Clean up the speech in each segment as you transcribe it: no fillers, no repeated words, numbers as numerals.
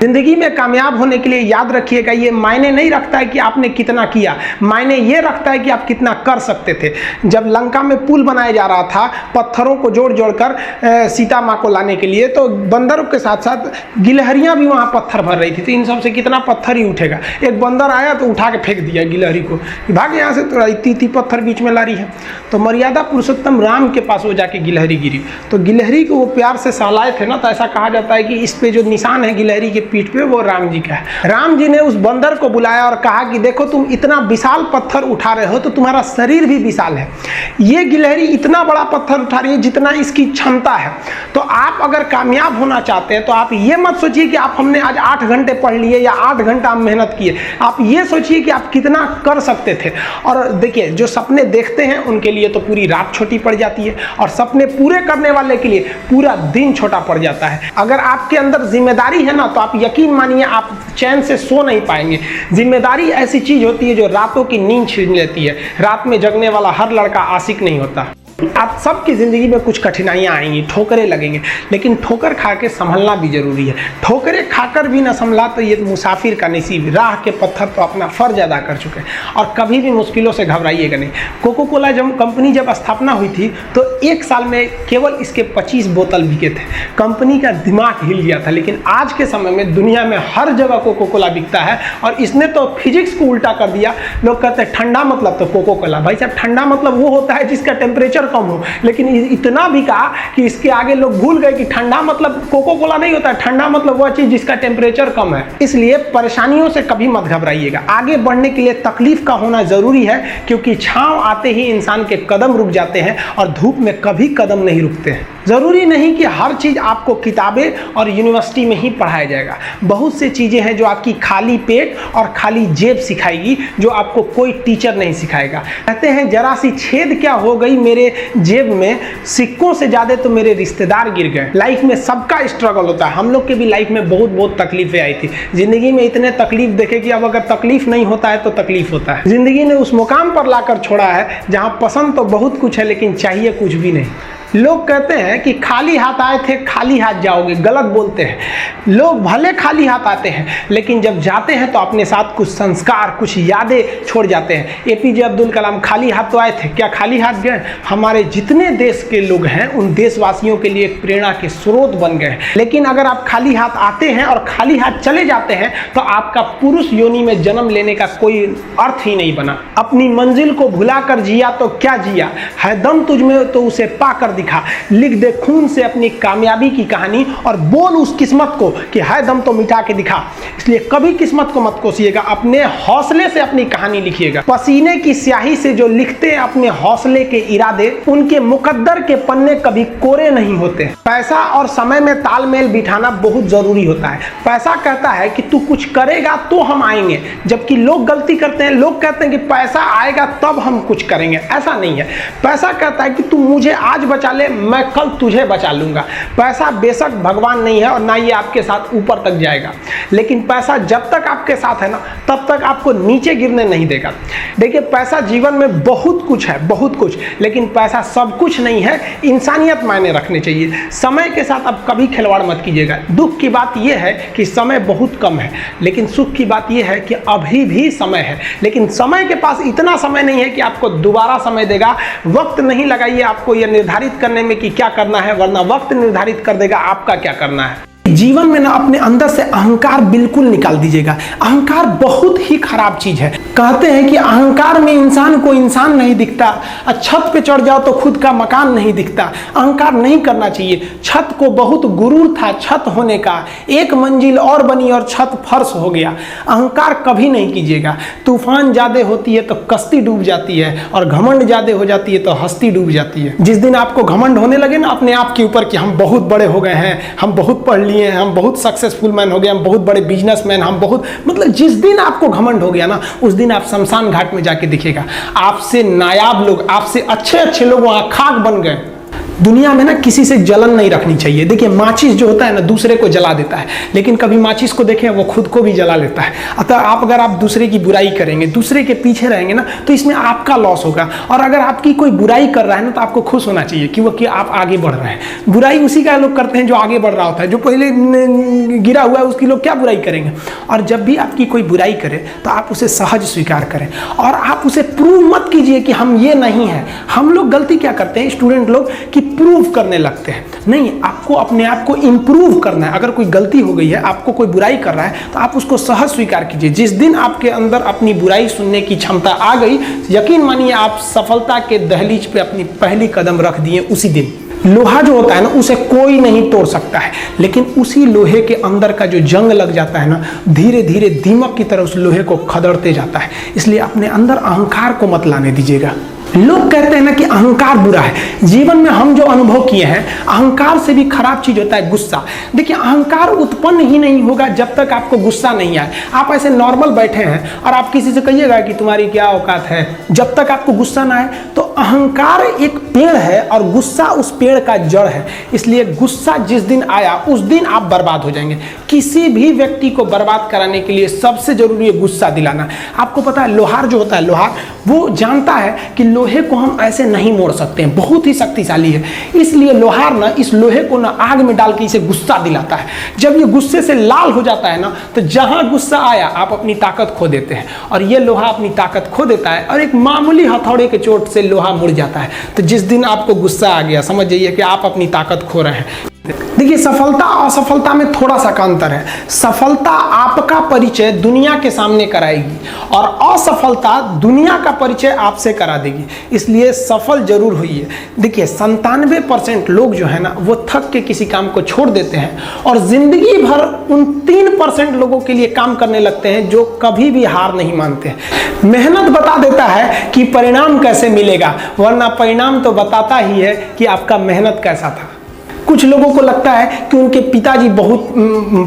जिंदगी में कामयाब होने के लिए याद रखिएगा, ये मायने नहीं रखता है कि आपने कितना किया, मायने ये रखता है कि आप कितना कर सकते थे। जब लंका में पुल बनाया जा रहा था पत्थरों को जोड़ जोड़ कर सीता माँ को लाने के लिए, तो बंदरों के साथ साथ गिलहरियाँ भी वहाँ पत्थर भर रही थी। तो इन सब से कितना पत्थर ही उठेगा। एक बंदर आया तो उठा के फेंक दिया गिलहरी को, भाग यहाँ से, तो इतनी पत्थर बीच में ला रही है। तो मर्यादा पुरुषोत्तम राम के पास वो जाके गिलहरी गिरी, तो गिलहरी को वो प्यार से सहलाए थे ना, तो ऐसा कहा जाता है कि इस पे जो निशान है गिलहरी के पीठ पे, वो राम जी का है। राम जी ने उस बंदर को बुलाया और कहा कि देखो तुम इतना विशाल पत्थर उठा रहे हो तो तुम्हारा शरीर भी विशाल है, ये गिलहरी इतना बड़ा पत्थर उठा रही है जितना इसकी क्षमता है। तो आप अगर कामयाब होना चाहते हैं तो आप ये मत सोचिए कि आप हमने आज 8 घंटे पढ़ लिए या 8 घंटा मेहनत किए, आप ये सोचिए कि आप कितना कर सकते थे। और देखिए, जो सपने देखते हैं उनके लिए तो पूरी रात छोटी पड़ जाती है, और सपने पूरे करने वाले के लिए पूरा दिन छोटा पड़ जाता है। अगर आपके अंदर जिम्मेदारी है ना, तो आप यकीन मानिए आप चैन से सो नहीं पाएंगे। जिम्मेदारी ऐसी चीज होती है जो रातों की नींद छीन लेती है। रात में जगने वाला हर लड़का आशिक नहीं होता। आप सबकी ज़िंदगी में कुछ कठिनाइयाँ आएंगी, ठोकरें लगेंगे, लेकिन ठोकर खा के संभलना भी जरूरी है। ठोकरें खाकर भी ना संभला तो ये मुसाफिर का नसीब। राह के पत्थर तो अपना फर्ज अदा कर चुके हैं, और कभी भी मुश्किलों से घबराइएगा नहीं। कोको कोला कंपनी जब स्थापना हुई थी तो 1 साल में केवल इसके 25 बोतल बिके थे। कंपनी का दिमाग हिल गया था। लेकिन आज के समय में दुनिया में हर जगह कोको कोला बिकता है, और इसने तो फिजिक्स को उल्टा कर दिया। लोग कहते हैं ठंडा मतलब तो कोको कोला। भाई साहब, ठंडा मतलब वो होता है जिसका टेम्परेचर कम हो, लेकिन इतना भी कहा कि इसके आगे लोग भूल गए कि ठंडा मतलब कोको कोला नहीं होता है, ठंडा मतलब वह चीज जिसका टेम्परेचर कम है। इसलिए परेशानियों से कभी मत घबराइएगा। आगे बढ़ने के लिए तकलीफ का होना जरूरी है, क्योंकि छांव आते ही इंसान के कदम रुक जाते हैं और धूप में कभी कदम नहीं रुकते हैं। जरूरी नहीं कि हर चीज आपको किताबें और यूनिवर्सिटी में ही पढ़ाया जाएगा। बहुत सी चीजें हैं जो आपकी खाली पेट और खाली जेब सिखाएगी, जो आपको कोई टीचर नहीं सिखाएगा। कहते हैं जरा सी छेद क्या हो गई मेरे जेब में, सिक्कों से ज्यादा तो मेरे रिश्तेदार गिर गए। लाइफ में सबका स्ट्रगल होता है। हम लोग के भी लाइफ में बहुत तकलीफें आई थी। जिंदगी में इतने तकलीफ देखे कि अब अगर तकलीफ नहीं होता है तो तकलीफ होता है। जिंदगी ने उस मुकाम पर लाकर छोड़ा है जहां पसंद तो बहुत कुछ है, लेकिन चाहिए कुछ भी नहीं। लोग कहते हैं कि खाली हाथ आए थे खाली हाथ जाओगे, गलत बोलते हैं। लोग भले खाली हाथ आते हैं, लेकिन जब जाते हैं तो अपने साथ कुछ संस्कार, कुछ यादें छोड़ जाते हैं। एपीजे अब्दुल कलाम खाली हाथ तो आए थे, क्या खाली हाथ गए? हमारे जितने देश के लोग हैं उन देशवासियों के लिए एक प्रेरणा के स्रोत बन गए। लेकिन अगर आप खाली हाथ आते हैं और खाली हाथ चले जाते हैं तो आपका पुरुष योनि में जन्म लेने का कोई अर्थ ही नहीं बना। अपनी मंजिल को भुलाकर जिया तो क्या जिया, है दम तुझ में तो उसे पाकर दिखा। लिख दे खून से अपनी कामयाबी की कहानी और बोल उस किस्मत को कि है दम तो मिटा के दिखा। इसलिए कभी किस्मत को मत कोसिएगा, अपने हौसले से अपनी कहानी लिखिएगा। पसीने की स्याही से जो लिखते हैं अपने हौसले के इरादे, उनके मुकद्दर के पन्ने कभी कोरे नहीं होते। पैसा और समय में तालमेल बिठाना बहुत जरूरी होता है। पैसा कहता है कि तू कुछ करेगा तो हम आएंगे, जबकि लोग गलती करते हैं। लोग कहते हैं कि पैसा आएगा तब हम कुछ करेंगे। ऐसा नहीं है। पैसा कहता है कि तू मुझे आज बचा ले, मैं कल तुझे बचा लूंगा। पैसा बेशक भगवान नहीं है और ना ये आपके साथ ऊपर तक जाएगा, लेकिन पैसा जब तक आपके साथ है ना, तब तक आपको नीचे गिरने नहीं देगा। देखिए, पैसा जीवन में बहुत कुछ है, बहुत कुछ, लेकिन पैसा सब कुछ नहीं है। इंसानियत मायने रखने चाहिए। समय के साथ आप कभी खिलवाड़ मत कीजिएगा। दुख की बात यह है कि समय बहुत कम है, लेकिन सुख की बात यह है कि अभी भी समय है। लेकिन समय के पास इतना समय नहीं है कि आपको दोबारा समय देगा। वक्त नहीं लगाइए आपको यह निर्धारित करने में कि क्या करना है, वरना वक्त निर्धारित कर देगा आपका क्या करना है। जीवन में ना अपने अंदर से अहंकार बिल्कुल निकाल दीजिएगा। अहंकार बहुत ही खराब चीज है। कहते हैं कि अहंकार में इंसान को इंसान नहीं दिखता, छत पे चढ़ जाओ तो खुद का मकान नहीं दिखता। अहंकार नहीं करना चाहिए। छत को बहुत गुरूर था छत होने का, एक मंजिल और बनी और छत फर्श हो गया। अहंकार कभी नहीं कीजिएगा। तूफान ज्यादा होती है तो कश्ती डूब जाती है, और घमंड ज्यादा हो जाती है तो हस्ती डूब जाती है। जिस दिन आपको घमंड होने लगे ना अपने आप के ऊपर कि हम बहुत बड़े हो गए हैं, हम बहुत पढ़ लिए, हम बहुत सक्सेसफुल मैन हो गए, हम बहुत बड़े बिजनेसमैन, हम बहुत, मतलब जिस दिन आपको घमंड हो गया ना, उस दिन आप शमशान घाट में जाके दिखेगा आपसे नायाब लोग, आपसे अच्छे अच्छे लोग वहां खाक बन गए। दुनिया में ना किसी से जलन नहीं रखनी चाहिए। देखिए माचिस जो होता है ना दूसरे को जला देता है, लेकिन कभी माचिस को देखें वो खुद को भी जला लेता है। अतः अगर आप दूसरे की बुराई करेंगे, दूसरे के पीछे रहेंगे ना, तो इसमें आपका लॉस होगा। और अगर आपकी कोई बुराई कर रहा है ना, तो आपको खुश होना चाहिए कि आप आगे बढ़ रहे हैं। बुराई उसी का लोग करते हैं जो आगे बढ़ रहा होता है, जो पहले गिरा हुआ है उसकी लोग क्या बुराई करेंगे। और जब भी आपकी कोई बुराई करे तो आप उसे सहज स्वीकार करें, और आप उसे प्रूव मत कीजिए कि हम ये नहीं है। हम लोग गलती क्या करते हैं स्टूडेंट लोग, कि प्रूव करने लगते हैं। नहीं, आपको अपने आप को इंप्रूव करना है। अगर कोई गलती हो गई है, आपको कोई बुराई कर रहा है, तो आप उसको सहज स्वीकार कीजिए। जिस दिन आपके अंदर अपनी बुराई सुनने की क्षमता आ गई, यकीन मानिए आप सफलता के दहलीज पे अपनी पहली कदम रख दिए उसी दिन। लोहा जो होता है ना, उसे कोई नहीं तोड़ सकता है, लेकिन उसी लोहे के अंदर का जो जंग लग जाता है ना, धीरे धीरे दीमक की तरह उस लोहे को खदड़ते जाता है। इसलिए अपने अंदर अहंकार को मत लाने दीजिएगा। लोग कहते हैं ना कि अहंकार बुरा है। जीवन में हम जो अनुभव किए हैं, अहंकार से भी खराब चीज होता है गुस्सा। देखिए अहंकार उत्पन्न ही नहीं होगा जब तक आपको गुस्सा नहीं आए। आप ऐसे नॉर्मल बैठे हैं और आप किसी से कहिएगा कि तुम्हारी क्या औकात है, जब तक आपको गुस्सा ना आए। तो अहंकार एक पेड़ है और गुस्सा उस पेड़ का जड़ है। इसलिए गुस्सा जिस दिन आया उस दिन आप बर्बाद हो जाएंगे। किसी भी व्यक्ति को बर्बाद कराने के लिए सबसे जरूरी है गुस्सा दिलाना। आपको पता है लोहार जो होता है, लोहार वो जानता है कि लोहे को हम ऐसे नहीं मोड़ सकते हैं, बहुत ही शक्तिशाली है। इसलिए लोहार ना इस लोहे को ना आग में डाल के इसे गुस्सा दिलाता है। जब ये गुस्से से लाल हो जाता है ना, तो जहां गुस्सा आया आप अपनी ताकत खो देते हैं, और ये लोहा अपनी ताकत खो देता है और एक मामूली हथौड़े के चोट से लोहा मुड़ जाता है। तो जिस दिन आपको गुस्सा आ गया, समझ जाइए कि आप अपनी ताकत खो रहे हैं। देखिए सफलता और असफलता में थोड़ा सा का अंतर है। सफलता आपका परिचय दुनिया के सामने कराएगी और असफलता दुनिया का परिचय आपसे करा देगी। इसलिए सफल जरूर होइए। देखिए 97% लोग जो है ना, वो थक के किसी काम को छोड़ देते हैं और जिंदगी भर उन 3% लोगों के लिए काम करने लगते हैं जो कभी भी हार नहीं मानते हैं। मेहनत बता देता है कि परिणाम कैसे मिलेगा, वरना परिणाम तो बताता ही है कि आपका मेहनत कैसा था। कुछ लोगों को लगता है कि उनके पिताजी बहुत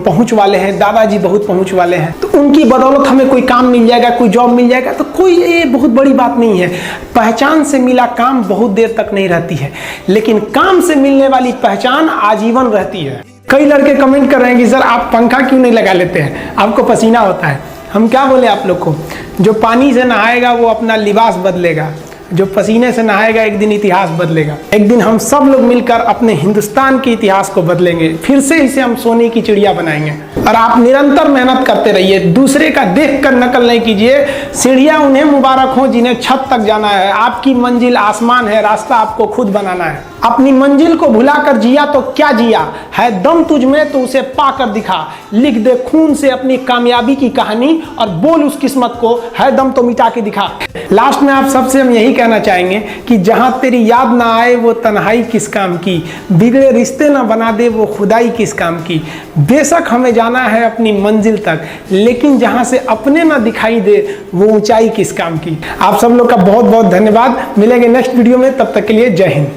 पहुंच वाले हैं, दादाजी बहुत पहुंच वाले हैं, तो उनकी बदौलत हमें कोई काम मिल जाएगा, कोई जॉब मिल जाएगा। तो कोई ये बहुत बड़ी बात नहीं है। पहचान से मिला काम बहुत देर तक नहीं रहती है, लेकिन काम से मिलने वाली पहचान आजीवन रहती है। कई लड़के कमेंट कर रहे हैं कि सर आप पंखा क्यों नहीं लगा लेते हैं, आपको पसीना होता है। हम क्या बोले आप लोग को, जो पानी से नहाएगा वो अपना लिबास बदलेगा, जो पसीने से नहाएगा एक दिन इतिहास बदलेगा। एक दिन हम सब लोग मिलकर अपने हिंदुस्तान के इतिहास को बदलेंगे, फिर से इसे हम सोने की चिड़िया बनाएंगे। और आप निरंतर मेहनत करते रहिए, दूसरे का देखकर नकल नहीं कीजिए। सीढ़ियां उन्हें मुबारक हो जिन्हें छत तक जाना है। आपकी मंजिल आसमान है, रास्ता आपको खुद बनाना है। अपनी मंजिल को भुलाकर जिया तो क्या जिया है, दम तुझ में तो उसे पाकर दिखा। लिख दे खून से अपनी कामयाबी की कहानी और बोल उस किस्मत को, है दम तो मिटा के दिखा। लास्ट में आप सबसे हम यही कहना चाहेंगे कि जहां तेरी याद ना आए वो तन्हाई किस काम की, बिगड़े रिश्ते ना बना दे वो खुदाई किस काम की। बेशक हमें जाना है अपनी मंजिल तक, लेकिन जहां से अपने ना दिखाई दे वो ऊंचाई किस काम की। आप सब लोग का बहुत बहुत धन्यवाद। मिलेंगे नेक्स्ट वीडियो में, तब तक के लिए जय हिंद।